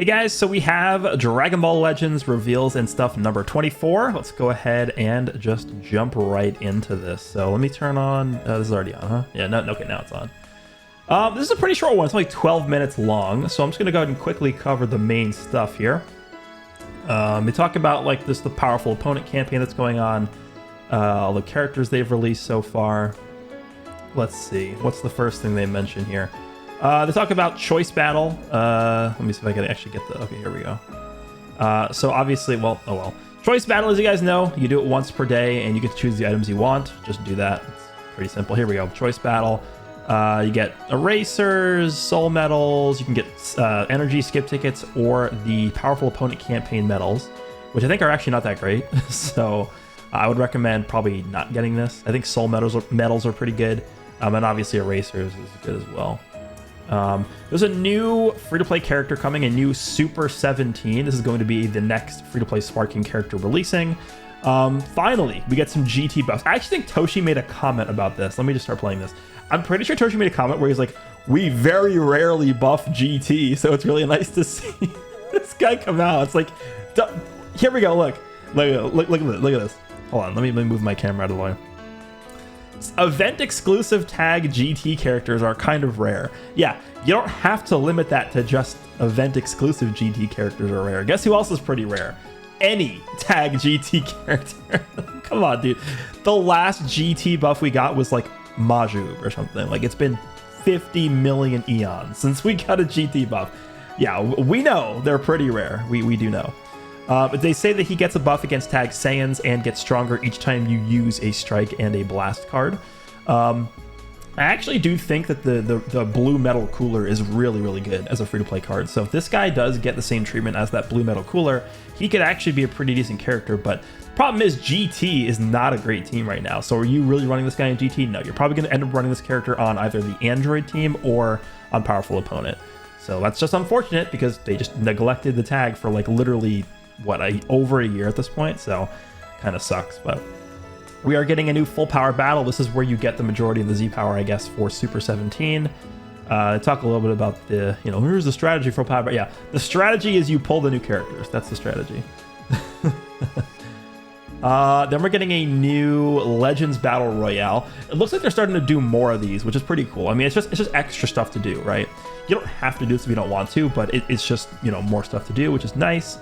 Hey guys, so we have Dragon Ball Legends reveals and stuff number 24. Let's go ahead and just jump right into this. So let me turn on, this is already on, huh? Yeah, no, okay, now it's on. This is a pretty short one. It's only 12 minutes long, so I'm just gonna go ahead and quickly cover the main stuff here. They talk about like the powerful opponent campaign that's going on, all the characters they've released so far. Let's see, what's the first thing they mention here? They talk about choice battle. Let me see if I can actually get the... Okay, here we go. So obviously, well, oh well. Choice battle, as you guys know, you do it once per day, and you get to choose the items you want. Just do that. It's pretty simple. Here we go. Choice battle. You get erasers, soul medals. You can get energy skip tickets or the powerful opponent campaign medals, which I think are actually not that great. So I would recommend probably not getting this. I think soul medals are pretty good, and obviously erasers is good as well. There's a new free-to-play character coming, a new Super 17. This is going to be the next free-to-play Sparking character releasing. Finally, we get some GT buffs. I actually think Toshi made a comment about this. Let me just start playing this. I'm pretty sure Toshi made a comment where he's like, we very rarely buff GT, so it's really nice to see this guy come out. It's like, here we go, look at this. Hold on, let me move my camera out of the way. Event exclusive tag GT characters are kind of rare. Yeah, you don't have to limit that to just event exclusive GT characters are rare. Guess who else is pretty rare? Any tag GT character. Come on, dude. The last GT buff we got was like Majub or something. Like, it's been 50 million eons since we got a GT buff. Yeah, we know they're pretty rare. We do know. They say that he gets a buff against tag Saiyans and gets stronger each time you use a strike and a blast card. I actually do think that the blue metal cooler is really good as a free-to-play card. So if this guy does get the same treatment as that blue metal cooler, he could actually be a pretty decent character. But the problem is GT is not a great team right now. So are you really running this guy in GT? No, you're probably going to end up running this character on either the Android team or on Powerful Opponent. So that's just unfortunate because they just neglected the tag for like literally over a year at this point, so kind of sucks. But we are getting a new full power battle. This is where you get the majority of the Z power, I guess, for Super 17. Talk a little bit about the, here's the strategy for power. But yeah, the strategy is you pull the new characters. That's the strategy. Then we're getting a new Legends Battle Royale. It looks like they're starting to do more of these, which is pretty cool. I mean, it's just extra stuff to do, right? You don't have to do this if you don't want to, but it's just, more stuff to do, which is nice.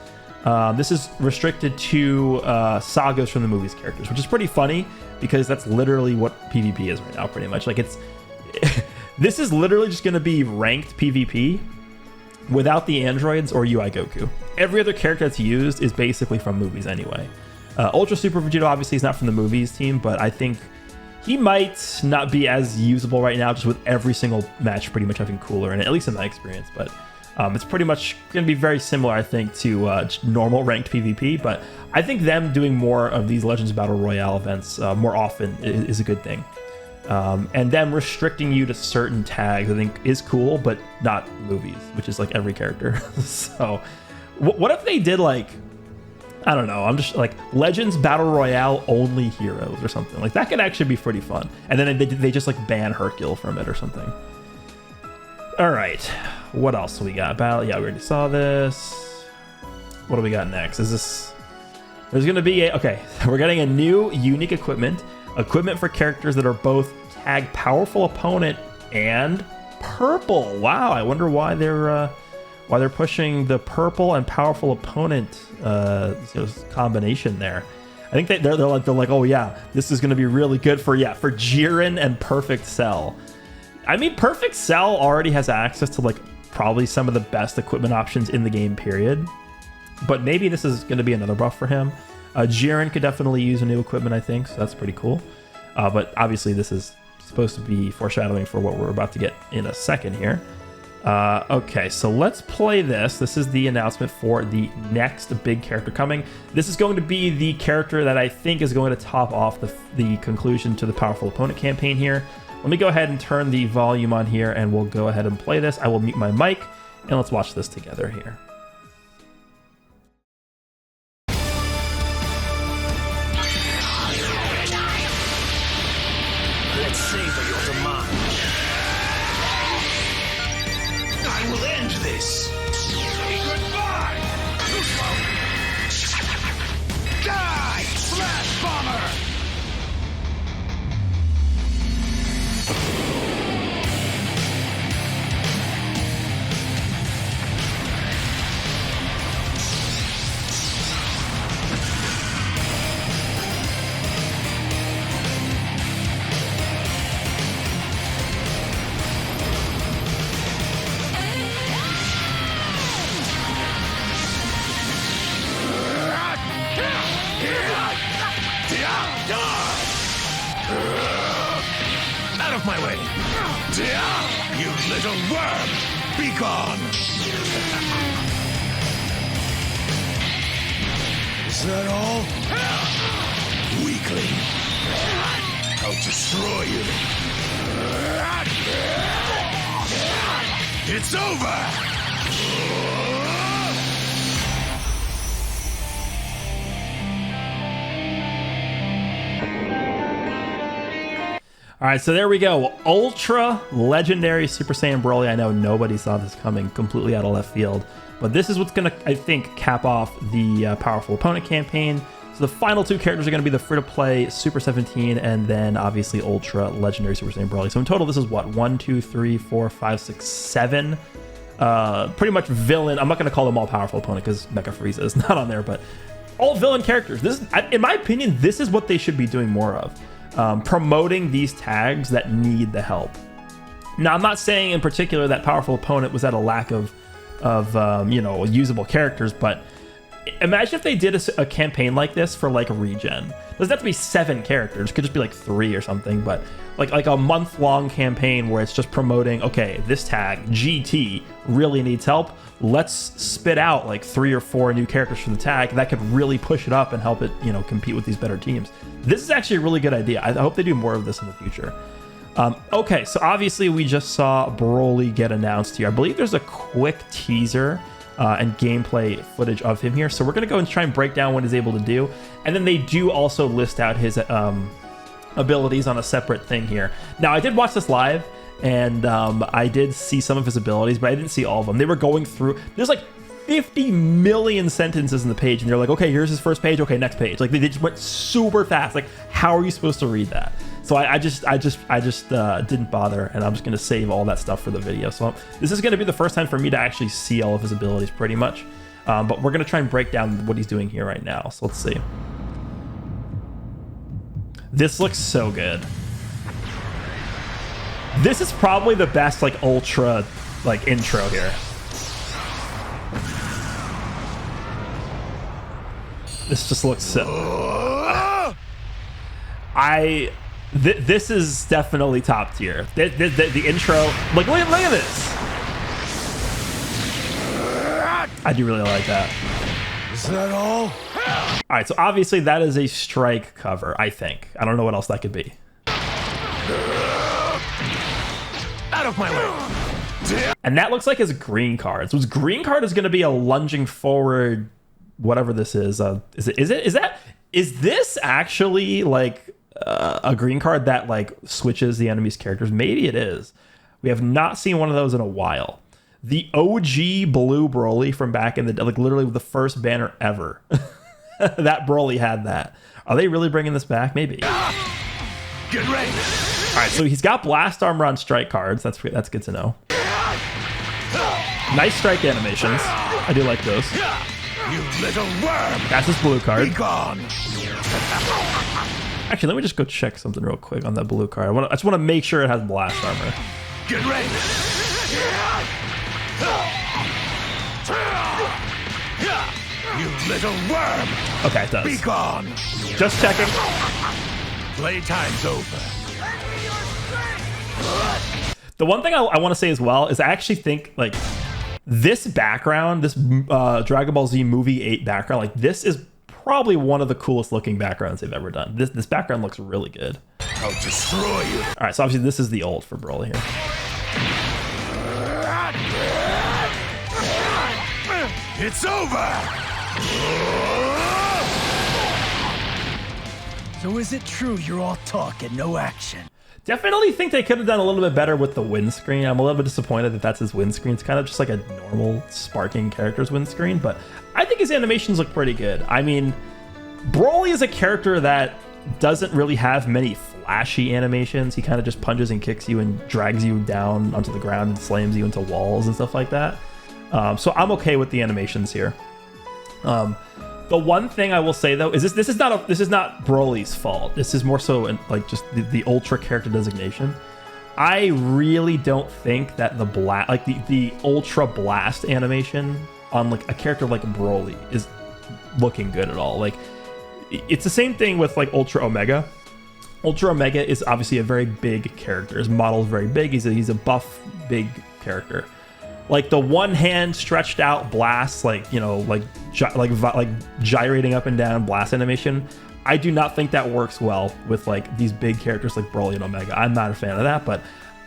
This is restricted to sagas from the movies characters, which is pretty funny because that's literally what PvP is right now, pretty much. Like, it's this is literally just going to be ranked PvP without the androids or UI Goku. Every other character that's used is basically from movies anyway. Ultra Super Vegeta obviously is not from the movies team, but I think he might not be as usable right now, just with every single match pretty much having cooler in it, at least in my experience. But it's pretty much going to be very similar, I think, to normal ranked PvP, but I think them doing more of these Legends Battle Royale events more often is a good thing. And them restricting you to certain tags, I think, is cool, but not movies, which is like every character. So what if they did like, I don't know, I'm just like Legends Battle Royale only heroes or something? Like, that could actually be pretty fun. And then they just like ban Hercule from it or something. All right, what else we got? Battle, yeah, we already saw this. What do we got next? There's gonna be okay, we're getting a new unique equipment for characters that are both tag Powerful Opponent and purple. Wow, I wonder why they're pushing the purple and Powerful Opponent combination there. I think they're like, oh yeah, this is gonna be really good for Jiren and Perfect Cell. I mean, Perfect Cell already has access to like probably some of the best equipment options in the game, period. But maybe this is going to be another buff for him. Jiren could definitely use a new equipment, I think, so that's pretty cool. But obviously this is supposed to be foreshadowing for what we're about to get in a second here. Okay, so let's play this. This is the announcement for the next big character coming. This is going to be the character that I think is going to top off the conclusion to the Powerful Opponent campaign here. Let me go ahead and turn the volume on here, and we'll go ahead and play this. I will mute my mic, and let's watch this together here. Let's savor your demise. I will end this. Say goodbye. of my way! You little worm! Be gone! Is that all? Weakling! I'll destroy you! It's over! All right, so there we go. Ultra legendary Super Saiyan Broly. I know nobody saw this coming, completely out of left field, but this is what's gonna, I think, cap off the Powerful Opponent campaign. So the final two characters are gonna be the free-to-play Super 17 and then obviously Ultra legendary Super Saiyan Broly. So in total, this is what, 1, 2, 3, 4, 5, 6, 7. Pretty much villain. I'm not gonna call them all Powerful Opponent because Mecha Frieza is not on there, but all villain characters. This, in my opinion, this is what they should be doing more of. Promoting these tags that need the help. Now, I'm not saying in particular that Powerful Opponent was at a lack of you know, usable characters, but imagine if they did a campaign like this for like a regen. It doesn't have to be 7 characters, it could just be like 3 or something, but like a month-long campaign where it's just promoting, okay, this tag, GT, really needs help. Let's spit out like 3 or 4 new characters for the tag that could really push it up and help it, you know, compete with these better teams. This is actually a really good idea. I hope they do more of this in the future. Okay, so obviously we just saw Broly get announced here. I believe there's a quick teaser and gameplay footage of him here. So we're going to go and try and break down what he's able to do. And then they do also list out his abilities on a separate thing here. Now, I did watch this live, and I did see some of his abilities, but I didn't see all of them. They were going through, there's like 50 million sentences in the page, and they're like, okay, here's his first page, okay, next page. Like, they just went super fast. Like, how are you supposed to read that? So I just didn't bother, and I'm just going to save all that stuff for the video. So this is going to be the first time for me to actually see all of his abilities pretty much. But we're going to try and break down what he's doing here right now. So let's see. This looks so good. This is probably the best like ultra like intro here. This just looks so... This is definitely top tier. The intro, like look at this. I do really like that. Is that all? All right, so obviously that is a strike cover, I think. I don't know what else that could be. Out of my way! And that looks like his green card. So his green card is going to be a lunging forward, whatever this is. Is this actually like a green card that like switches the enemy's characters? Maybe it is. We have not seen one of those in a while. The OG blue Broly from back in the, like literally the first banner ever. That Broly had that. Are they really bringing this back? Maybe. Get ready. All right, so he's got blast armor on strike cards. That's good to know. Nice strike animations. I do like those. You little worm. That's his blue card. Be gone. Actually, let me just go check something real quick on that blue card. I just want to make sure it has blast armor. Get ready. You little worm. Okay, it does. Be gone. Just checking. Playtime's over. The one thing I want to say as well is I actually think like this background, this Dragon Ball Z Movie 8 background, like this is probably one of the coolest looking backgrounds they've ever done. This background looks really good. I'll destroy you. All right, so obviously this is the ult for Broly here. It's over. So is it true you're all talk and no action? Definitely think they could have done a little bit better with the windscreen. I'm a little bit disappointed that that's his windscreen. It's kind of just like a normal sparking character's windscreen, but I think his animations look pretty good. I mean, Broly is a character that doesn't really have many flashy animations. He kind of just punches and kicks you and drags you down onto the ground and slams you into walls and stuff like that. So I'm okay with the animations here. The one thing I will say though is this is not Broly's fault. This is more so like just the ultra character designation. I really don't think that the ultra blast animation on like a character like Broly is looking good at all. Like it's the same thing with like Ultra Omega. Ultra Omega is obviously a very big character. His model is very big. He's a buff, big character. Like the one hand stretched out blast, like, you know, like gyrating up and down blast animation. I do not think that works well with like these big characters like Broly and Omega. I'm not a fan of that, but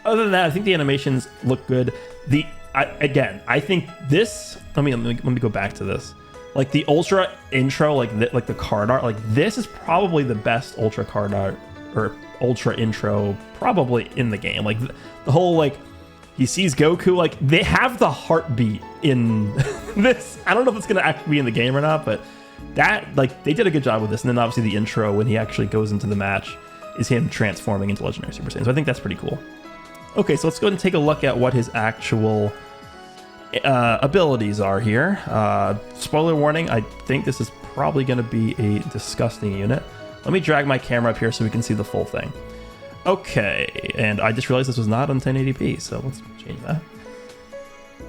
other than that, I think the animations look good. I think this. Let me go back to this. Like the Ultra intro, like the card art, like this is probably the best Ultra card art or Ultra intro probably in the game. Like the whole like he sees Goku, like they have the heartbeat in this. I don't know if it's gonna actually be in the game or not, but that like they did a good job with this. And then obviously the intro when he actually goes into the match is him transforming into Legendary Super Saiyan. So I think that's pretty cool. Okay, so let's go ahead and take a look at what his actual abilities are here. Spoiler warning, I think this is probably going to be a disgusting unit. Let me drag my camera up here so we can see the full thing. Okay, and I just realized this was not on 1080p, so let's change that.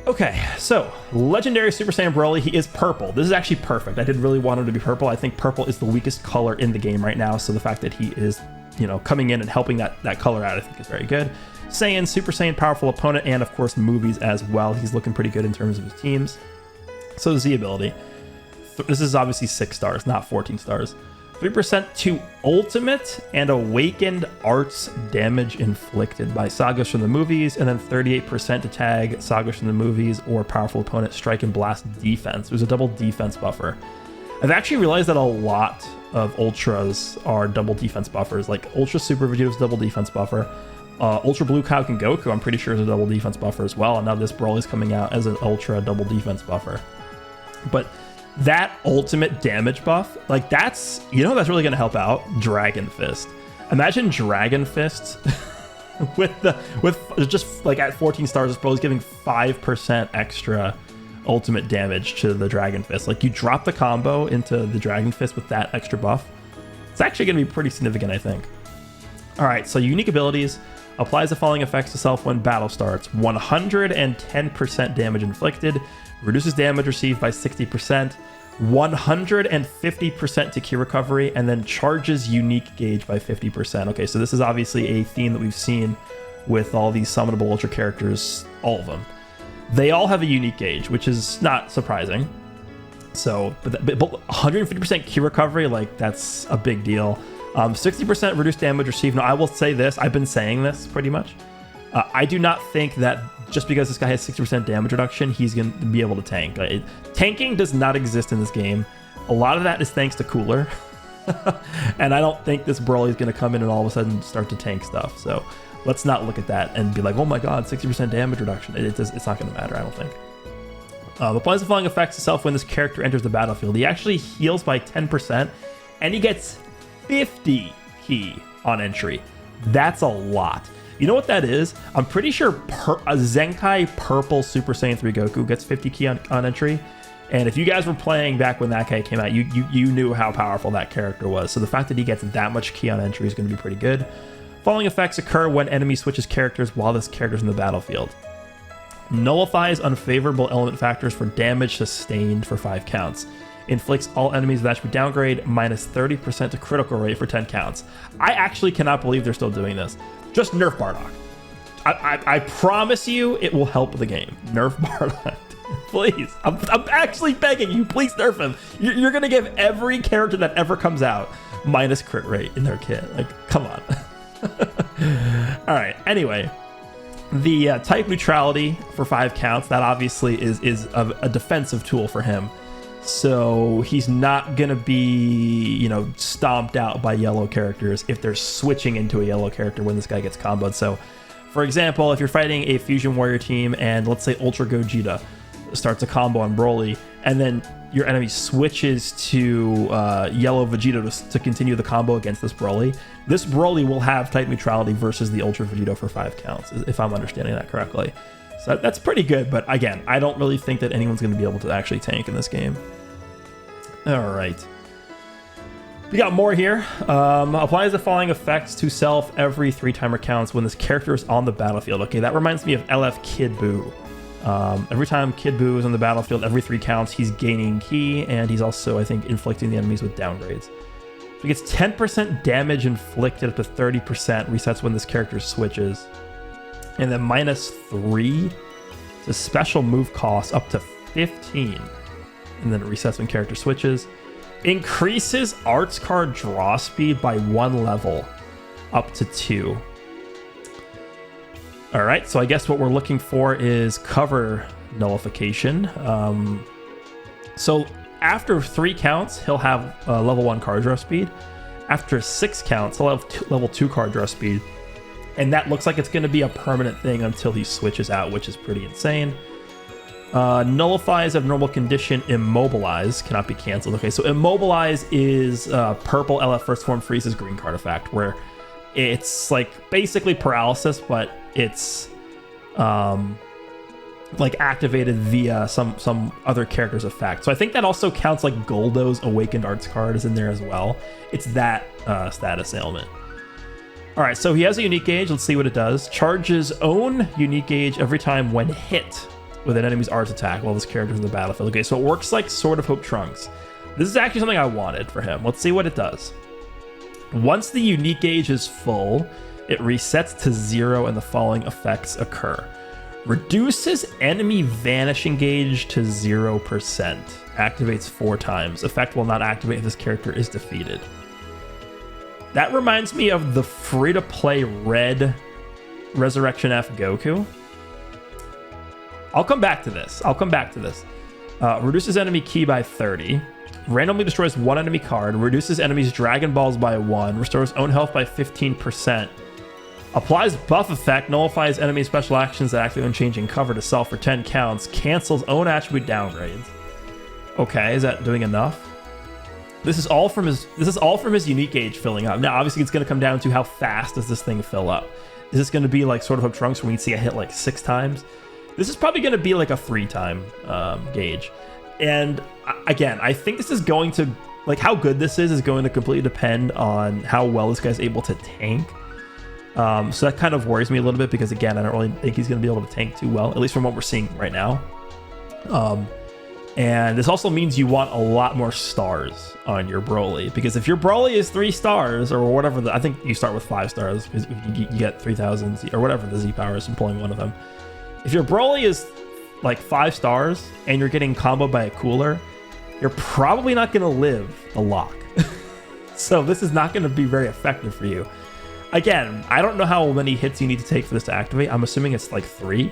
Okay, so Legendary Super Saiyan Broly, he is purple. This is actually perfect. I did really want him to be purple. I think purple is the weakest color in the game right now, so the fact that he is, you know, coming in and helping that color out, I think is very good. Saiyan, Super Saiyan, powerful opponent, and of course movies as well. He's looking pretty good in terms of his teams. So Z ability. This is obviously 6 stars, not 14 stars. 3% to ultimate and awakened arts damage inflicted by sagas from the movies, and then 38% to tag sagas from the movies or powerful opponent strike and blast defense. There's a double defense buffer. I've actually realized that a lot of ultras are double defense buffers. Like Ultra Super Vegeta's double defense buffer. Ultra Blue Kaioken Goku, I'm pretty sure is a double defense buffer as well. And now this Broly is coming out as an Ultra double defense buffer. But that ultimate damage buff, like that's, you know, that's really going to help out Dragon Fist. Imagine Dragon Fist with just like at 14 stars, this Broly's giving 5% extra ultimate damage to the Dragon Fist. Like you drop the combo into the Dragon Fist with that extra buff, it's actually going to be pretty significant, I think. All right, so unique abilities. Applies the following effects to self when battle starts. 110% damage inflicted. Reduces damage received by 60%. 150% to key recovery. And then charges unique gauge by 50%. Okay, so this is obviously a theme that we've seen with all these summonable ultra characters. All of them. They all have a unique gauge, which is not surprising. So, but 150% key recovery, like that's a big deal. 60% reduced damage received. Now, I will say this. I've been saying this pretty much. I do not think that just because this guy has 60% damage reduction, he's going to be able to tank. Tanking does not exist in this game. A lot of that is thanks to Cooler. And I don't think this Broly is going to come in and all of a sudden start to tank stuff. So let's not look at that and be like, oh my god, 60% damage reduction. It's not going to matter, I don't think. Applies the following effects to self when this character enters the battlefield. He actually heals by 10%, and he gets 50 key on entry. That's a lot. You know what that is? I'm pretty sure a Zenkai Purple Super Saiyan 3 Goku gets 50 key on entry. And if you guys were playing back when that guy came out, you knew how powerful that character was. So the fact that he gets that much key on entry is going to be pretty good. Following effects occur when enemy switches characters while this character's in the battlefield. Nullifies unfavorable element factors for damage sustained for 5 counts. Inflicts all enemies with attribute downgrade minus 30% to critical rate for 10 counts. I actually cannot believe they're still doing this. Just nerf Bardock. I promise you it will help the game. Nerf Bardock. Please. I'm actually begging you. Please nerf him. You're going to give every character that ever comes out minus crit rate in their kit. Like, come on. All right. Anyway, the type neutrality for 5 counts, that obviously is a defensive tool for him. So he's not going to be, you know, stomped out by yellow characters if they're switching into a yellow character when this guy gets comboed. So, for example, if you're fighting a Fusion Warrior team and let's say Ultra Gogeta starts a combo on Broly, and then your enemy switches to yellow Vegeta to continue the combo against this Broly will have type neutrality versus the Ultra Vegeta for 5 counts, if I'm understanding that correctly. So that's pretty good, but again, I don't really think that anyone's going to be able to actually tank in this game. All right. We got more here. Applies the following effects to self every 3 timer counts when this character is on the battlefield. Okay, that reminds me of LF Kid Buu. Every time Kid Buu is on the battlefield, every 3 counts, he's gaining key, and he's also, I think, inflicting the enemies with downgrades. So it gets 10% damage inflicted up to 30%, resets when this character switches. And then -3 to special move cost up to 15. And then it resets when character switches. Increases arts card draw speed by 1 level up to 2. All right, so I guess what we're looking for is cover nullification. So after 3 counts, he'll have level 1 card draw speed. After 6 counts, he'll have level 2 card draw speed. And that looks like it's going to be a permanent thing until he switches out, which is pretty insane. Nullifies abnormal condition, immobilize, cannot be canceled. Okay, so immobilize is purple LF first form freezes green card effect, where it's like basically paralysis, but it's like activated via some other character's effect. So I think that also counts like Goldo's Awakened Arts card is in there as well. It's that status ailment. All right, so he has a unique gauge. Let's see what it does. Charges own unique gauge every time when hit with an enemy's arts attack while this character's in the battlefield. Okay, so it works like Sword of Hope Trunks. This is actually something I wanted for him. Let's see what it does. Once the unique gauge is full, it resets to 0 and the following effects occur. Reduces enemy vanishing gauge to 0%. Activates 4 times. Effect will not activate if this character is defeated. That reminds me of the free-to-play red Resurrection F Goku. I'll come back to this. Reduces enemy ki by 30. Randomly destroys 1 enemy card. Reduces enemies' Dragon Balls by 1. Restores own health by 15%. Applies buff effect. Nullifies enemy special actions that activate when changing cover to self for 10 counts. Cancels own attribute downgrades. Okay, is that doing enough? This is all from his unique gauge filling up. Now, obviously, it's going to come down to how fast does this thing fill up. Is this going to be like Sword of Hope Trunks where we see a hit like 6 times? This is probably going to be like a 3-time gauge. And again, I think this is going to, like, how good this is going to completely depend on how well this guy's able to tank. So that kind of worries me a little bit because, again, I don't really think he's going to be able to tank too well, at least from what we're seeing right now. And this also means you want a lot more stars on your Broly, because if your Broly is 3 stars or whatever, I think you start with 5 stars because you get 3,000 Z, or whatever the Z power is from pulling one of them. If your Broly is like 5 stars and you're getting comboed by a cooler, you're probably not going to live the lock. So this is not going to be very effective for you. Again, I don't know how many hits you need to take for this to activate. I'm assuming it's like 3.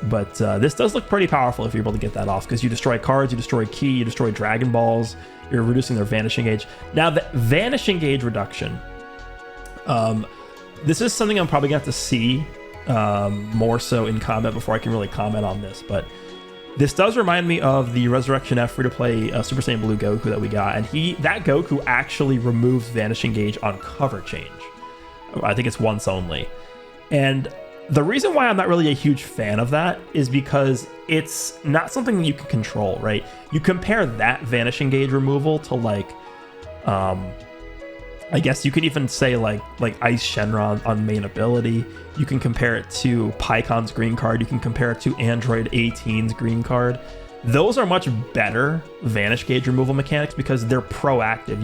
But this does look pretty powerful if you're able to get that off, because you destroy cards, you destroy ki, you destroy Dragon Balls, you're reducing their vanishing gauge. Now, the vanishing gauge reduction, this is something I'm probably going to have to see more so in combat before I can really comment on this, but this does remind me of the Resurrection F free-to-play Super Saiyan Blue Goku that we got, and that Goku actually removes vanishing gauge on cover change. I think it's once only. And the reason why I'm not really a huge fan of that is because it's not something that you can control, right? You compare that vanishing gauge removal to like, I guess you could even say like Ice Shenron on main ability. You can compare it to Pycon's green card. You can compare it to Android 18's green card. Those are much better vanish gauge removal mechanics because they're proactive.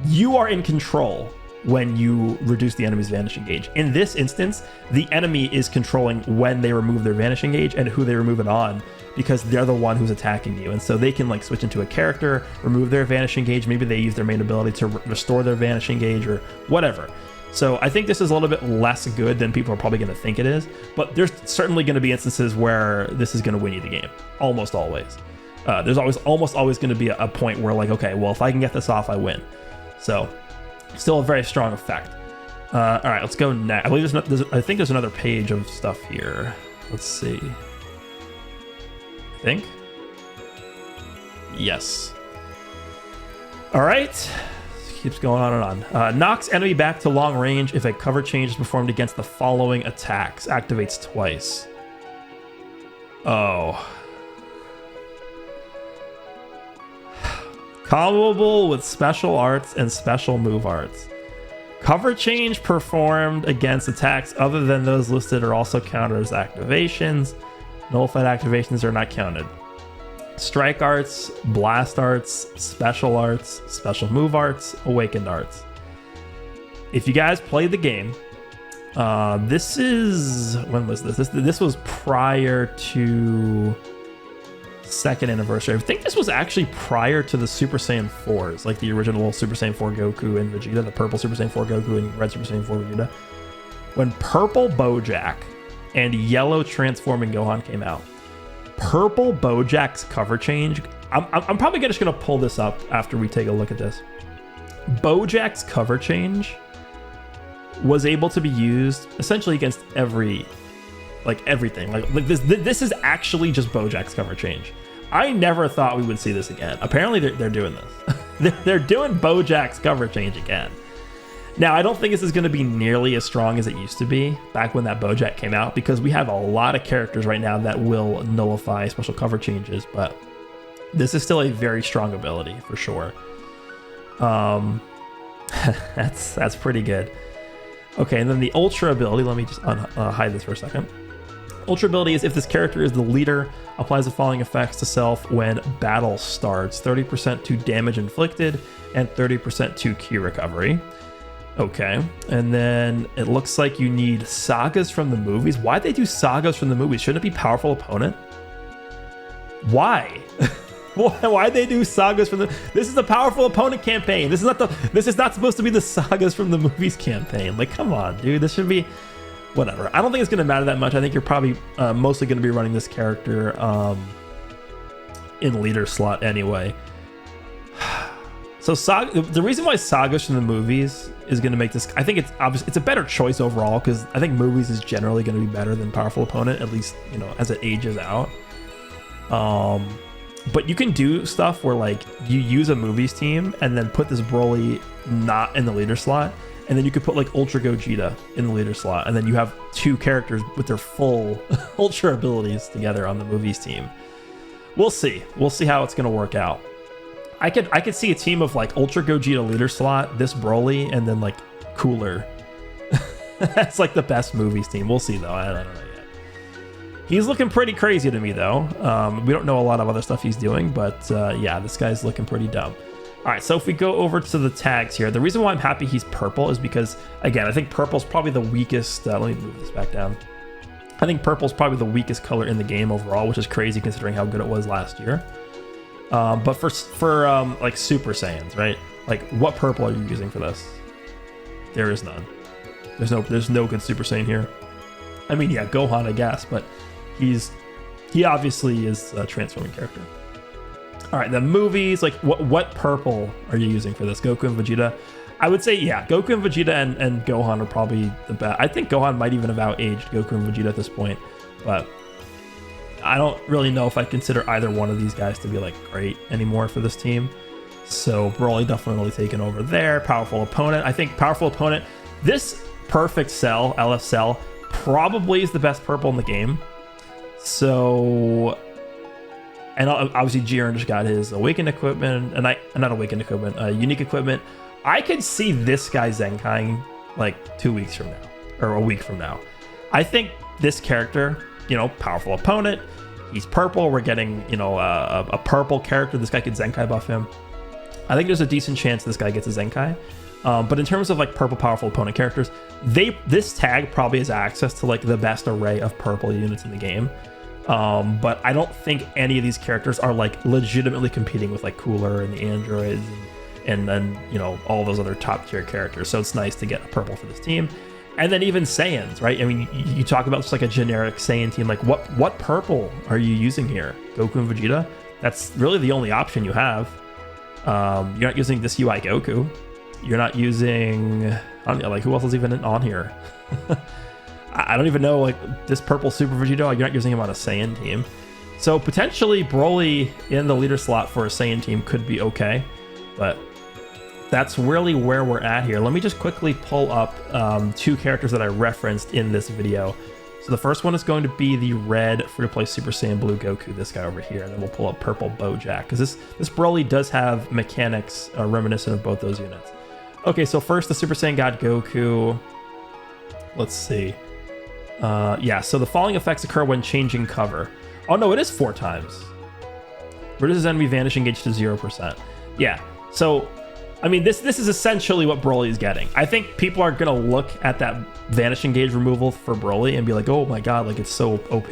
You are in control when you reduce the enemy's vanishing gauge. In this instance, the enemy is controlling when they remove their vanishing gauge and who they remove it on, because they're the one who's attacking you. And so they can like switch into a character, remove their vanishing gauge. Maybe they use their main ability to restore their vanishing gauge or whatever. So I think this is a little bit less good than people are probably going to think it is, but there's certainly going to be instances where this is going to win you the game. Almost always. There's almost always going to be a point where like, okay, well, if I can get this off, I win. So still a very strong effect. All right, let's go next. I believe I think there's another page of stuff here. Let's see. I think. Yes. All right. Keeps going on and on. Knocks enemy back to long range if a cover change is performed against the following attacks. Activates twice. Oh. Comboable with special arts and special move arts. Cover change performed against attacks other than those listed are also counted as activations. Nullified activations are not counted. Strike arts, blast arts, special move arts, awakened arts. If you guys played the game, this is, when was this? This was prior to second anniversary. I think this was actually prior to the Super Saiyan 4s, like the original Super Saiyan 4 Goku and Vegeta, the purple Super Saiyan 4 Goku and red Super Saiyan 4 Vegeta. When purple Bojack and yellow transforming Gohan came out, purple Bojack's cover change, I'm probably just gonna pull this up after we take a look at this. Bojack's cover change was able to be used essentially against everything. Like this is actually just Bojack's cover change. I never thought we would see this again. Apparently they're doing this. they're doing Bojack's cover change again. Now, I don't think this is going to be nearly as strong as it used to be back when that Bojack came out, because we have a lot of characters right now that will nullify special cover changes, but this is still a very strong ability for sure. That's pretty good. Okay, and then the Ultra ability, let me just hide this for a second. Ultra ability is if this character is the leader, applies the following effects to self when battle starts. 30% to damage inflicted and 30% to ki recovery. Okay, and then it looks like you need sagas from the movies. Why'd they do sagas from the movies? Shouldn't it be powerful opponent? Why? Why'd they do sagas from the... This is the powerful opponent campaign. This is not supposed to be the sagas from the movies campaign. Like, come on, dude. This should be... Whatever. I don't think it's going to matter that much. I think you're probably mostly going to be running this character in leader slot anyway. So the reason why sagas from the movies is going to make this, I think it's obviously it's a better choice overall, because I think movies is generally going to be better than powerful opponent, at least, you know, as it ages out. But you can do stuff where like you use a movies team and then put this Broly not in the leader slot, and then you could put like Ultra Gogeta in the leader slot, and then you have two characters with their full Ultra abilities together on the movies team. We'll see how it's going to work out. I could see a team of like Ultra Gogeta leader slot, this Broly, and then like Cooler. That's like the best movies team. We'll see though. I don't know yet. He's looking pretty crazy to me though. We don't know a lot of other stuff he's doing, but yeah, this guy's looking pretty dumb. All right, so if we go over to the tags here, the reason why I'm happy he's purple is because, again, I think purple's probably the weakest. Let me move this back down. I think purple's probably the weakest color in the game overall, which is crazy considering how good it was last year. But for like Super Saiyans, right? Like, what purple are you using for this? There is none. There's no good Super Saiyan here. I mean, yeah, Gohan, I guess, but he obviously is a transforming character. All right, the movies, like what purple are you using for this? Goku and Vegeta? I would say, yeah, Goku and Vegeta and Gohan are probably the best. I think Gohan might even have out-aged Goku and Vegeta at this point, but I don't really know if I consider either one of these guys to be like great anymore for this team. So Broly definitely taking over there. Powerful opponent. I think powerful opponent. This perfect cell, LS cell, probably is the best purple in the game. So, and obviously Jiren just got his awakened equipment, and not awakened equipment, unique equipment. I could see this guy Zenkai like 2 weeks from now, or a week from now. I think this character, you know, powerful opponent. He's purple. We're getting, you know, a purple character. This guy could Zenkai buff him. I think there's a decent chance this guy gets a Zenkai. But in terms of like purple powerful opponent characters, this tag probably has access to like the best array of purple units in the game. But I don't think any of these characters are like legitimately competing with like Cooler and the androids and then, you know, all those other top tier characters. So it's nice to get a purple for this team. And then even Saiyans, right? I mean, you talk about just like a generic Saiyan team. Like what purple are you using here? Goku and Vegeta? That's really the only option you have. You're not using this UI Goku. You're not using, I don't know, like who else is even on here? I don't even know, like this purple Super Vegeta. You're not using him on a Saiyan team. So potentially Broly in the leader slot for a Saiyan team could be okay, but that's really where we're at here. Let me just quickly pull up two characters that I referenced in this video. So the first one is going to be the red free-to-play Super Saiyan Blue Goku, this guy over here, and then we'll pull up purple Bojack, because this Broly does have mechanics reminiscent of both those units. Okay, so first the Super Saiyan God Goku. Let's see. Yeah, so the following effects occur when changing cover. Oh no, it is 4 times. Reduces enemy vanishing gauge to 0%. Yeah, so I mean, this is essentially what Broly is getting. I think people are gonna look at that vanishing gauge removal for Broly and be like, oh my god, like it's so OP.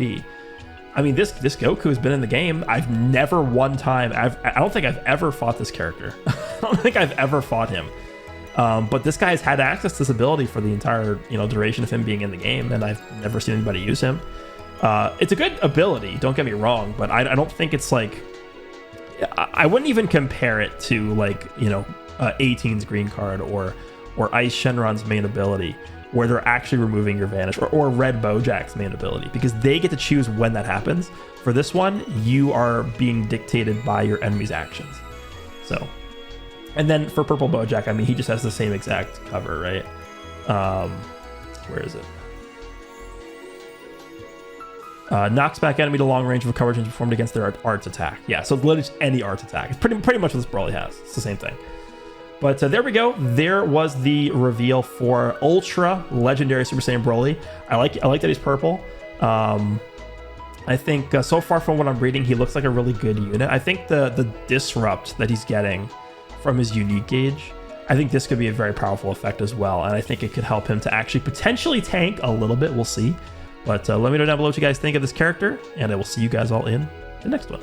I mean, this Goku's been in the game. I've never one time, I don't think I've ever fought this character. I don't think I've ever fought him. But this guy has had access to this ability for the entire, duration of him being in the game, and I've never seen anybody use him. It's a good ability, don't get me wrong, but I don't think it's like, I wouldn't even compare it to like, 18's green card or Ice Shenron's main ability, where they're actually removing your vanish, or Red Bojack's main ability, because they get to choose when that happens. For this one, you are being dictated by your enemy's actions. So, and then for Purple Bojack, I mean, he just has the same exact cover, right? Where is it? Knocks back enemy to long range with coverage and performed against their arts attack. Yeah, so literally just any arts attack. It's pretty much what this Broly has. It's the same thing. But there we go. There was the reveal for Ultra Legendary Super Saiyan Broly. I like that he's purple. I think so far from what I'm reading, he looks like a really good unit. I think the disrupt that he's getting from his unique gauge, I think this could be a very powerful effect as well. And I think it could help him to actually potentially tank a little bit. We'll see. But let me know down below what you guys think of this character, and I will see you guys all in the next one.